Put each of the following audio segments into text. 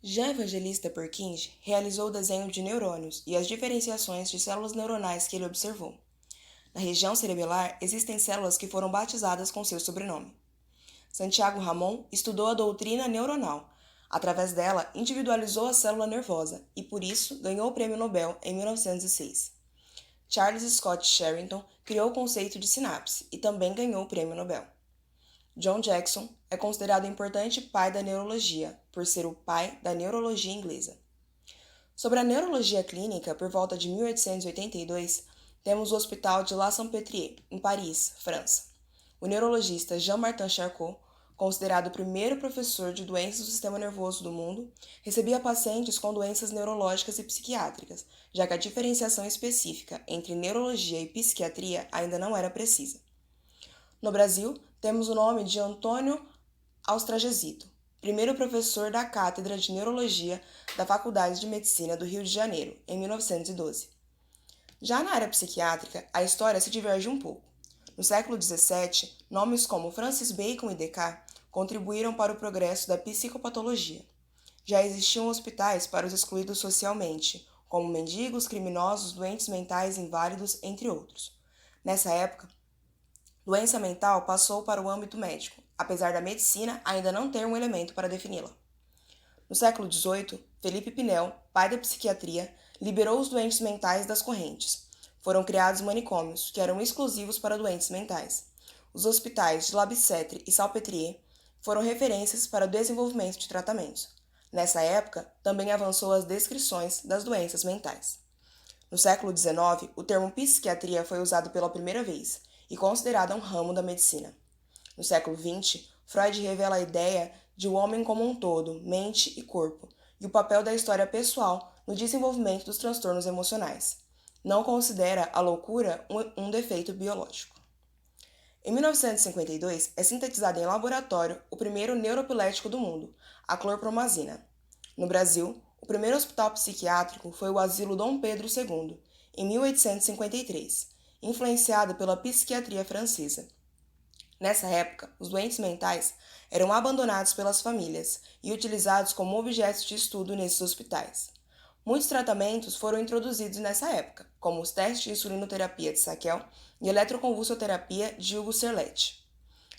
Jean Evangelista Purkinje realizou o desenho de neurônios e as diferenciações de células neuronais que ele observou. Na região cerebelar, existem células que foram batizadas com seu sobrenome. Santiago Ramon estudou a doutrina neuronal. Através dela, individualizou a célula nervosa e, por isso, ganhou o Prêmio Nobel em 1906. Charles Scott Sherrington criou o conceito de sinapse e também ganhou o Prêmio Nobel. John Jackson é considerado importante pai da neurologia, por ser o pai da neurologia inglesa. Sobre a neurologia clínica, por volta de 1882, temos o Hospital de La Salpêtrière, em Paris, França. O neurologista Jean-Martin Charcot, considerado o primeiro professor de doenças do sistema nervoso do mundo, recebia pacientes com doenças neurológicas e psiquiátricas, já que a diferenciação específica entre neurologia e psiquiatria ainda não era precisa. No Brasil, temos o nome de Antônio Austragesito, primeiro professor da Cátedra de Neurologia da Faculdade de Medicina do Rio de Janeiro, em 1912. Já na área psiquiátrica, a história se diverge um pouco. No século XVII, nomes como Francis Bacon e Descartes contribuíram para o progresso da psicopatologia. Já existiam hospitais para os excluídos socialmente, como mendigos, criminosos, doentes mentais inválidos, entre outros. Nessa época, doença mental passou para o âmbito médico, apesar da medicina ainda não ter um elemento para defini-la. No século XVIII, Felipe Pinel, pai da psiquiatria, liberou os doentes mentais das correntes. Foram criados manicômios, que eram exclusivos para doentes mentais. Os hospitais de La Bicêtre e Salpêtrière foram referências para o desenvolvimento de tratamentos. Nessa época, também avançou as descrições das doenças mentais. No século XIX, o termo psiquiatria foi usado pela primeira vez e considerado um ramo da medicina. No século XX, Freud revela a ideia de o homem como um todo, mente e corpo, e o papel da história pessoal no desenvolvimento dos transtornos emocionais. Não considera a loucura um defeito biológico. Em 1952, é sintetizado em laboratório o primeiro neuropilético do mundo, a clorpromazina. No Brasil, o primeiro hospital psiquiátrico foi o Asilo Dom Pedro II, em 1853, influenciado pela psiquiatria francesa. Nessa época, os doentes mentais eram abandonados pelas famílias e utilizados como objetos de estudo nesses hospitais. Muitos tratamentos foram introduzidos nessa época, como os testes de insulinoterapia de Saquel e eletroconvulsoterapia de Hugo Serlette.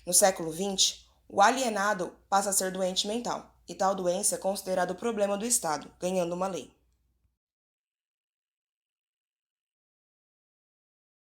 No século XX, o alienado passa a ser doente mental, e tal doença é considerado problema do Estado, ganhando uma lei.